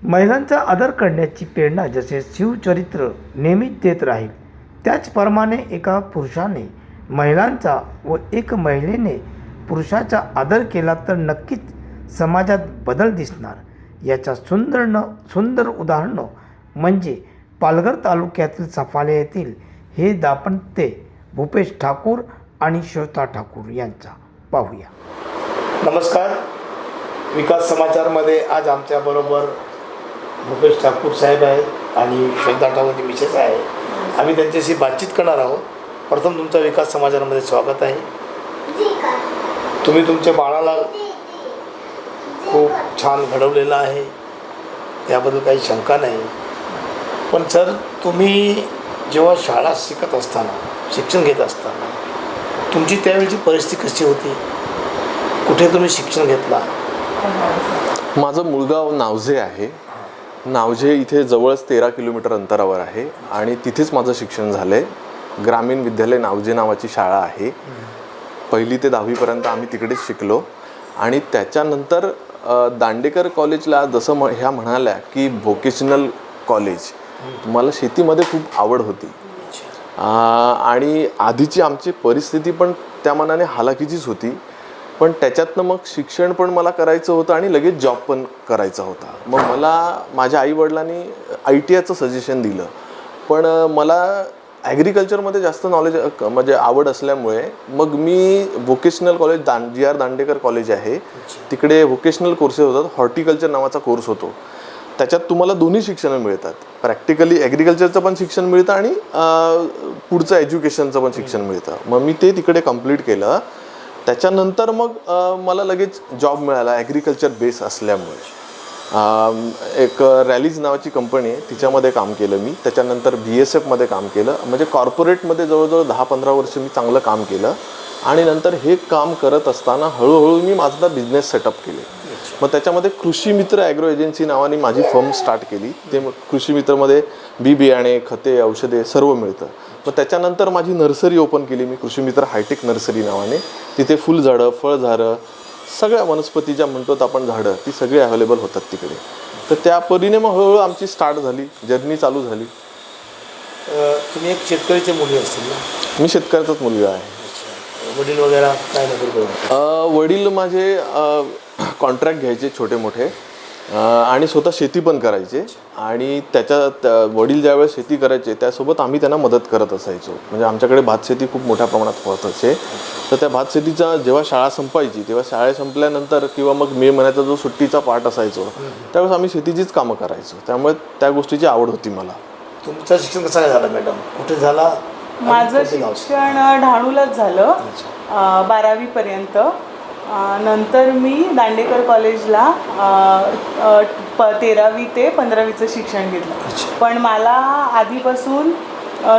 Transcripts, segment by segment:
महिलांचा आदर करण्याची प्रेरणा जसे शिवचरित्र नेहमीच देत राहील, त्याचप्रमाणे एका पुरुषाने महिलांचा व एक महिलेने पुरुषाचा आदर केला तर नक्कीच समाजात बदल दिसणार. याचा सुंदर उदाहरण म्हणजे पालघर तालुक्यातील सफाले येथील हे दाम्पत्य भूपेश ठाकूर आणि श्वेता ठाकूर यांचा. पाहूया. नमस्कार. विकास समाचारमध्ये आज आमच्याबरोबर भूपेश ठाकूर साहेब आहेत आणि श्वेता ठाकूरची मिसेस आहे. आम्ही त्यांच्याशी बातचीत करणार आहोत. प्रथम तुमचं विकास समाचारमध्ये स्वागत आहे. तुम्ही तुमच्या बाळाला खूप छान घडवलेलं आहे, त्याबद्दल काही शंका नाही. पण सर, तुम्ही जेव्हा शाळा शिकत असताना, शिक्षण घेत असताना तुमची त्यावेळची परिस्थिती कशी होती? कुठे तुम्ही शिक्षण घेतला? माझं मूळगाव नावझे आहे. नावझे इथे जवळच 13 किलोमीटर अंतरावर आहे आणि तिथेच माझं शिक्षण झालं आहे. ग्रामीण विद्यालय नावझे नावाची शाळा आहे. 1ली ते 10वीपर्यंत आम्ही तिकडेच शिकलो आणि त्याच्यानंतर दांडेकर कॉलेजला जसं ह्या म्हणाल्या की व्होकेशनल कॉलेज, मला शेतीमध्ये खूप आवड होती आणि आधीची आमची परिस्थिती पण त्या मानाने हालाकीचीच होती. पण त्याच्यातनं मग शिक्षण पण मला करायचं होतं आणि लगेच जॉब पण करायचा होता. मग मला माझ्या आईवडिलांनी ITIचं सजेशन दिलं, पण मला ॲग्रिकल्चरमध्ये जास्त नॉलेज म्हणजे आवड असल्यामुळे मग मी vocational college GR Dandekar college आहे, तिकडे व्होकेशनल कोर्सेस होतात. हॉर्टिकल्चर नावाचा कोर्स होतो. त्याच्यात तुम्हाला दोन्ही शिक्षणं मिळतात. प्रॅक्टिकली ॲग्रिकल्चरचं पण शिक्षण मिळतं आणि पुढचं एज्युकेशनचं पण शिक्षण मिळतं. मग मी ते तिकडे कंप्लीट केलं. त्याच्यानंतर मग मला लगेच जॉब मिळाला ॲग्रिकल्चर बेस असल्यामुळे. एक रॅलीज नावाची कंपनी आहे, तिच्यामध्ये काम केलं मी. त्याच्यानंतर BSFमध्ये काम केलं. म्हणजे कॉर्पोरेटमध्ये जवळजवळ 10-15 वर्ष मी चांगलं काम केलं आणि नंतर हे काम करत असताना हळूहळू मी माझा बिझनेस सेटअप केले. मग त्याच्यामध्ये कृषी मित्र ॲग्रो एजन्सी नावाने माझी फर्म स्टार्ट केली. ते कृषी मित्रमध्ये बियाणे, खते, औषधे सर्व मिळतं. मग त्याच्यानंतर माझी नर्सरी ओपन केली मी, कृषी मित्र हायटेक नर्सरी नावाने. तिथे फुलझाडं, फळझाडं, सगळ्या वनस्पती ज्या म्हणतो आपण झाडं, ती सगळी अवेलेबल होतात तिकडे. तर त्या परीने मग हळूहळू आमची स्टार्ट झाली, जर्नी चालू झाली. तुम्ही एक शेतकरीची मुलगी असतील ना? मी शेतकऱ्याचाच मुलगा आहे. वडील वगैरे काय नोकरी करतात? वडील माझे कॉन्ट्रॅक्ट घ्यायचे छोटे मोठे आणि स्वतः शेती पण करायचे. आणि त्याच्यात वडील ज्यावेळेस शेती करायचे त्यासोबत आम्ही त्यांना मदत करत असायचो. म्हणजे आमच्याकडे भातशेती खूप मोठ्या प्रमाणात होत असे. तर त्या भातशेतीचा जेव्हा शाळा संपायची तेव्हा शाळा संपल्यानंतर किंवा मग मे महिन्याचा जो सुट्टीचा पार्ट असायचो त्यावेळेस आम्ही शेतीचीच कामं करायचो. त्यामुळे त्या गोष्टीची आवड होती मला. तुमचं शिक्षण कसं झालं मॅडम? कुठे झाला? माझं शिक्षण डहाणूलाच झालं 12वीपर्यंत. नंतर मी दांडेकर कॉलेजला 13वी ते 15वीचं शिक्षण घेतलं. पण मला आधीपासून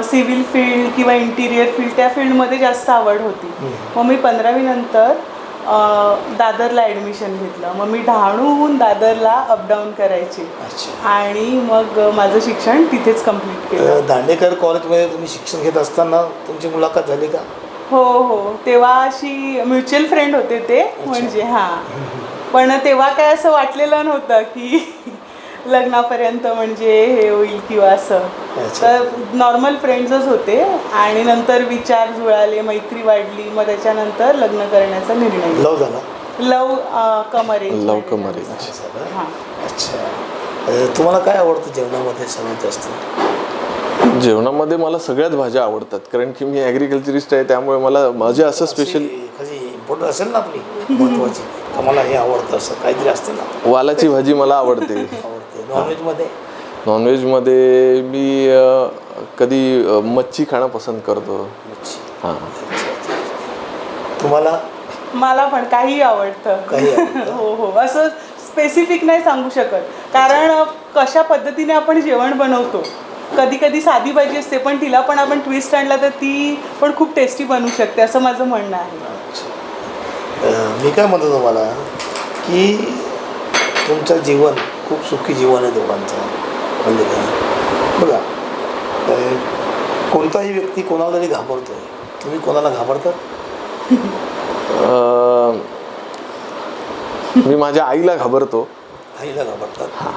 सिव्हिल फील्ड किंवा इंटिरियर फील्ड त्या फील्डमध्ये जास्त आवड होती. मग मी 15वी नंतर दादरला ॲडमिशन घेतलं. मग मी डहाणूहून दादरला अपडाऊन करायचे आणि मग माझं शिक्षण तिथेच कंप्लीट केलं. दांडेकर कॉलेजमध्ये तुम्ही शिक्षण घेत असताना तुमची मुलाखत झाली का? हो, तेव्हा अशी म्युच्युअल फ्रेंड होते ते. म्हणजे पण तेव्हा काय असं वाटलेलं नव्हतं की लग्नापर्यंत म्हणजे हे होईल किंवा असं. तर नॉर्मल फ्रेंड्सच होते आणि नंतर विचार जुळाले, मैत्री वाढली. मग त्याच्यानंतर लग्न करण्याचा निर्णय. लव झाला? लव कमरे. हां. अच्छा. तुम्हाला काय आवडतं जेवणामध्ये सगळ्यात जास्त? जेवणामध्ये मला सगळ्याच भाज्या आवडतात, कारण की मी ॲग्रिकल्चरिस्ट आहे. त्यामुळे मला माझे असं स्पेशल एखादी इम्पॉर्टंट असेल ना आपली महत्त्वाची, का मला हे आवडतं असं काहीतरी असते ना? वालाची भाजी मला आवडते. नॉनव्हेजमध्ये? नॉनव्हेजमध्ये मी कधी मच्छी खाणं पसंत करतो. हां. तुम्हाला? मला पण काही आवडतं. हो, असं स्पेसिफिक नाही सांगू शकत, कारण कशा पद्धतीने आपण जेवण बनवतो. कधी कधी साधी भाजी असते पण तिला पण आपण ट्विस्ट आणला तर ती पण खूप टेस्टी बनवू शकते, असं माझं म्हणणं आहे. मी काय म्हणतो तुम्हाला की तुमचं जीवन खूप सुखी जीवन आहे दोघांचं. म्हणजे बघा, कोणताही व्यक्ती कोणाला तरी घाबरतोय. तुम्ही कोणाला घाबरतात? मी माझ्या आईला घाबरतो. आईला घाबरतात? हां.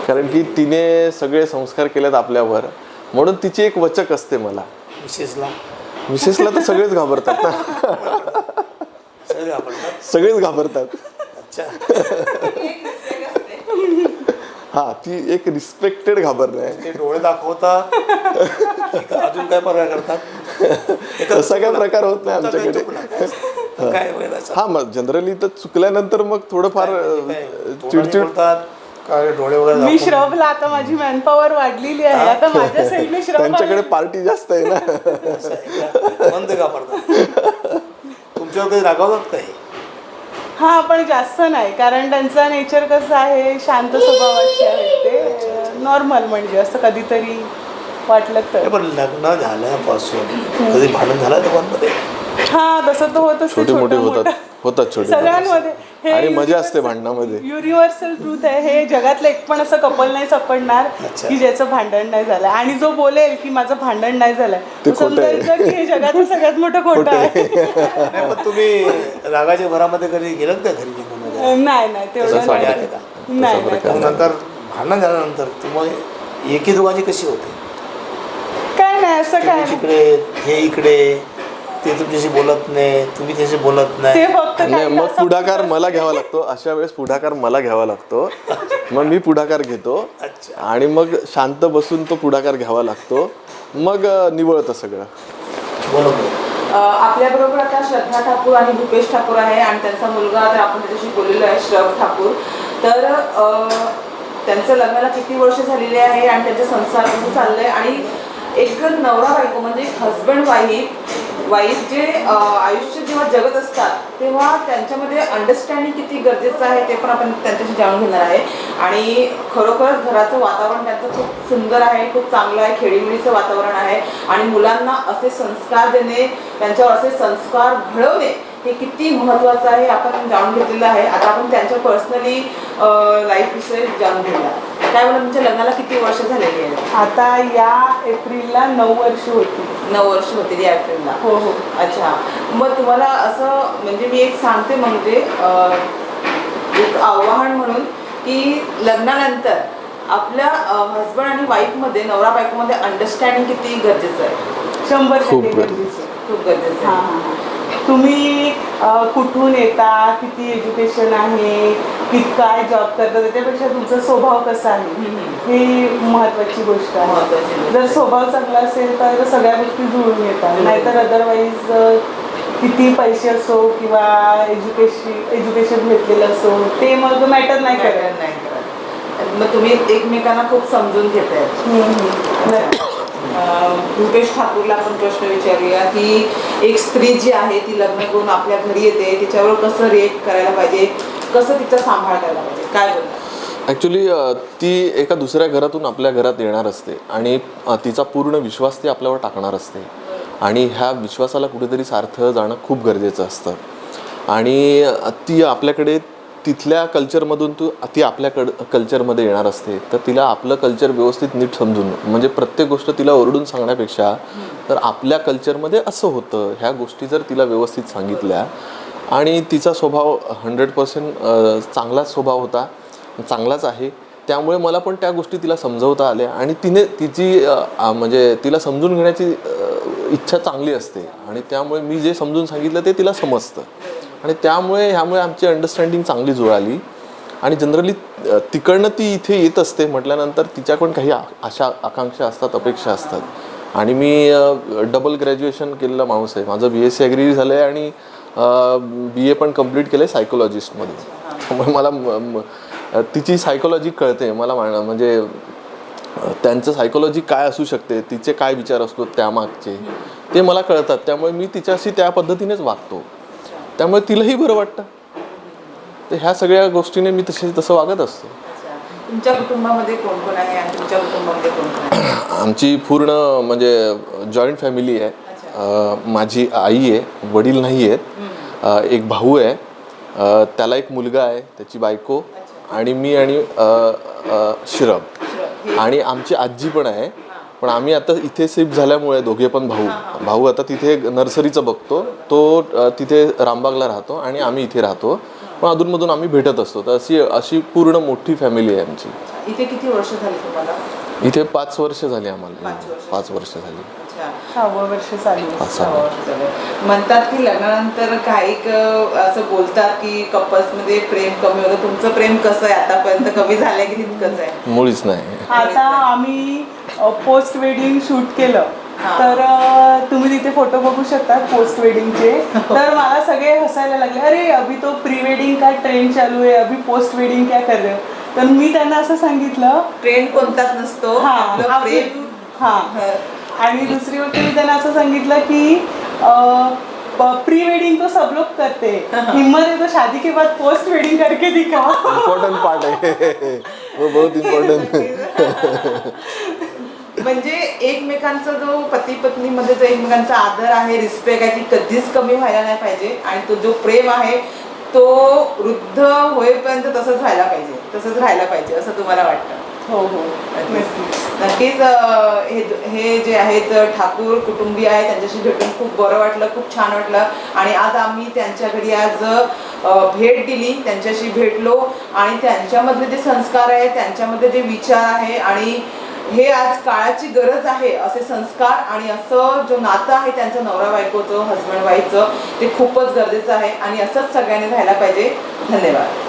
कारण की तिने सगळे संस्कार केलेत आपल्यावर, म्हणून तिची एक वचक असते मला. मिसेसला तर सगळेच घाबरतात ना. सगळेच घाबरतात. हा, ती एक रिस्पेक्टेड घाबरणे आहे. ते डोळे दाखवतात, अजून काय प्रकार करतात, तसा काय प्रकार होत नाही आमच्याकडे. काय हा, मग जनरली तर चुकल्यानंतर मग थोडंफार चिडचिड बोलतात, काय डोळे वगैरे मी श्रवला आता माझी मॅनपॉवर वाढलेली आहे, आता माझ्या साईडने श्रव त्यांच्याकडे पार्टी जास्त आहे ना. बंद का पडतात. तुमच्यावर कधी रागावतात काय? हा, पण जास्त नाही, कारण त्यांचा नेचर कसं आहे, शांत स्वभावाचे आहेत ते. नॉर्मल म्हणजे असं कधीतरी वाटलं तर. पण लग्न झाल्यापासून कधी भांडण झालं दोघांमध्ये? हा, तसं तर होतच. छोटे मोठे होतात छोटे सगळ्यांमध्ये आणि मजा असते भांडणामध्ये. युनिव्हर्सल ट्रूथ आहे हे. जगातलं एक पण असं कपल नाही सापडणार की ज्याचं भांडण नाही झालं, आणि जो बोलेल की माझं भांडण नाही झालंय तो समजायचं की हे जगातलं सगळ्यात मोठं खोटं आहे. नाही, पण तुम्ही रागाच्या भरामध्ये कधी गेलात का घरी निघून? नाही तेवढं नाही. नंतर भांडण झाल्यानंतर तुम्ही एकी दोघांची कशी होते? काय नाही, असं काय नाही. इकडे हे इकडे, ते तुमच्याशी बोलत नाही, तुम्ही त्याशी बोलत नाही. ते फक्त नाही, मग पुढाकार मला घ्यावा लागतो. अशा वेळेस पुढाकार मला घ्यावा लागतो. मग मी पुढाकार घेतो आणि मग शांत बसून तो पुढाकार घ्यावा लागतो. मग निवळतं सगळं. आपल्याबरोबर आता श्रद्धा ठाकूर आणि भूपेश ठाकूर आहे, आणि त्यांचा मुलगा, तर आपण त्याच्याशी बोललेलो आहे, श्रव ठाकूर. तर त्यांचं लग्नाला किती वर्ष झालेली आहे आणि त्यांचे संसार कसं चाललंय, आणि एक नवरा बायको म्हणजे हजबंड वाईफ जे आयुष्य जेव्हा जगत असतात तेव्हा त्यांच्यामध्ये अंडरस्टँडिंग किती गरजेचं आहे ते पण आपण त्यांच्याशी जाणून घेणार आहे. आणि खरोखरच घराचं वातावरण त्यांचं खूप सुंदर आहे, खूप चांगलं आहे, खेळीमेळीचं वातावरण आहे, आणि मुलांना असे संस्कार देणे, त्यांच्यावर असे संस्कार घडवणे हे किती महत्त्वाचं आहे आपण जाणून घेतलेलं आहे. आता आपण त्यांच्या पर्सनली लाईफविषयी जाणून घेऊया. काय बोला, तुमच्या लग्नाला किती वर्ष झालेली आहे? आता या एप्रिलला 9 वर्ष होती. 9 वर्ष होती या एप्रिलला. हो. अच्छा, मग तुम्हाला असं म्हणजे मी एक सांगते, म्हणजे एक आव्हान म्हणून की लग्नानंतर आपल्या हजबंड आणि वाईफमध्ये, नवरा बायकोमध्ये अंडरस्टँडिंग किती गरजेचं आहे? 100% गरजेचं. खूप गरजेचं आहे. हां. तुम्ही कुठून येता, किती एज्युकेशन आहे, काय जॉब करता, त्याच्यापेक्षा तुमचा स्वभाव कसा आहे ही महत्त्वाची गोष्ट आहे. जर स्वभाव चांगला असेल तर सगळ्या गोष्टी जुळून येतात, नाहीतर अदरवाईज किती पैसे असो किंवा एज्युकेशन घेतलेलं असो ते मग मॅटर नाही करत. मग तुम्ही एकमेकांना खूप समजून घेताय. भूपेश ठाकूरला आपण प्रश्न विचारूया की एक स्त्री जी आहे ती लग्न करून आपल्या घरी येते, तिच्यावर कसं रिएक्ट करायला पाहिजे, कसं तिचा सांभाळ करायला पाहिजे, काय बोलतात? ॲक्च्युली ती एका दुसऱ्या घरातून आपल्या घरात येणार असते आणि तिचा पूर्ण विश्वास ती आपल्यावर टाकणार असते, आणि ह्या विश्वासाला कुठेतरी सार्थ जाणं खूप गरजेचं असतं. आणि ती आपल्याकडे तिथल्या कल्चरमधून ती आपल्या कल्चरमध्ये येणार असते, तर तिला आपलं कल्चर व्यवस्थित नीट समजून, म्हणजे प्रत्येक गोष्ट तिला ओरडून सांगण्यापेक्षा तर आपल्या कल्चरमध्ये असं होतं ह्या गोष्टी जर तिला व्यवस्थित सांगितल्या, आणि तिचा स्वभाव 100% चांगलाच स्वभाव होता, चांगलाच आहे, त्यामुळे मला पण त्या गोष्टी तिला समजवता आल्या, आणि तिची म्हणजे तिला समजून घेण्याची इच्छा चांगली असते, आणि त्यामुळे मी जे समजून सांगितलं ते तिला समजतं, आणि ह्यामुळे आमची अंडरस्टँडिंग चांगली जुळाली. आणि जनरली तिकडनं ती इथे येत असते म्हटल्यानंतर तिच्याकडून काही आशा आकांक्षा असतात, अपेक्षा असतात. आणि मी डबल ग्रॅज्युएशन केलेला माणूस आहे. माझं BSc ॲग्री झालं आहे आणि BA पण कम्प्लीट केलं आहे सायकोलॉजिस्टमध्ये. त्यामुळे मला तिची सायकोलॉजी कळते मला, म्हणजे त्यांचं सायकोलॉजी काय असू शकते, तिचे काय विचार असतो त्यामागचे ते मला कळतात, त्यामुळे मी तिच्याशी त्या पद्धतीनेच वागतो, त्यामुळे तिलाही बरं वाटतं. तर ह्या सगळ्या गोष्टीने मी तसं वागत असतो. तुमच्या कुटुंबामध्ये कोण कोण आहे आणि तुमच्या कुटुंबामध्ये कोण कोण आहे? आमची पूर्ण म्हणजे जॉईंट फॅमिली आहे. माझी आई आहे, वडील नाही आहेत, एक भाऊ आहे, त्याला एक मुलगा आहे, त्याची बायको, आणि मी आणि श्रब, आणि आमची आजी पण आहे. पण आम्ही आता इथे शिफ्ट झाल्यामुळे दोघे पण भाऊ आता तिथे नर्सरीचं बघतो, तो तिथे रामबागला राहतो आणि आम्ही इथे राहतो. पण अधूनमधून आम्ही भेटत असतो. तर अशी अशी पूर्ण मोठी फॅमिली आहे आमची. इथे किती वर्ष झाली तुम्हाला? इथे 5 वर्ष झाली आम्हाला. 5 वर्ष. 5 वर्ष झाली. अच्छा. 6वं वर्ष चालू आहे. 6 म्हणतात की लग्नानंतर काही असं बोलतात की कपल्समध्ये प्रेम कमी होतं. तुमचं प्रेम कसं आहे आतापर्यंत? कमी झालंय की तितकंच आहे? मुळीच नाही. आता आम्ही पोस्ट वेडिंग शूट केलं हा. तर तुम्ही तिथे फोटो बघू शकता पोस्ट वेडिंगचे. तर मला सगळे हसायला लागले, अरे अभी तो प्री वेडिंग का ट्रेंड चालू आहे, अभी पोस्ट वेडिंग क्या कर रहे हो. तर मी त्यांना असं सांगितलं, ट्रेंड कोणताच नसतो, आपलं प्रेम. आणि दुसरी गोष्ट मी त्यांना असं सांगितलं की प्री वेडिंग तो सब लोग करते, हिम्मत है तो शादी के बाद पोस्ट वेडिंग करके दिखा. इम्पॉर्टंट पार्ट आहे वो, बहुत इम्पॉर्टंट. म्हणजे एकमेकांचा जो पती पत्नीमध्ये जो एकमेकांचा आदर आहे, रिस्पेक्ट आहे, ती कधीच कमी व्हायला नाही पाहिजे. आणि तो जो प्रेम आहे तो वृद्ध होईपर्यंत तसंच व्हायला पाहिजे, तसंच राहायला पाहिजे असं तुम्हाला वाटतं? हो हो नक्कीच. हे जे आहेत ठाकूर कुटुंबीय आहे, त्यांच्याशी भेटून खूप बरं वाटलं, खूप छान वाटलं. आणि आज आम्ही त्यांच्या घरी आज भेट दिली, त्यांच्याशी भेटलो आणि त्यांच्यामधले जे संस्कार आहे, त्यांच्यामध्ये जे विचार आहे आणि हे आज काळाची गरज आहे असे संस्कार आणि असं जो नातं आहे त्यांचं नवरा बायकोचं, हजबंड वाईफचं, ते खूपच गरजेचं आहे आणि असंच सगळ्यांनी राहायला पाहिजे. धन्यवाद.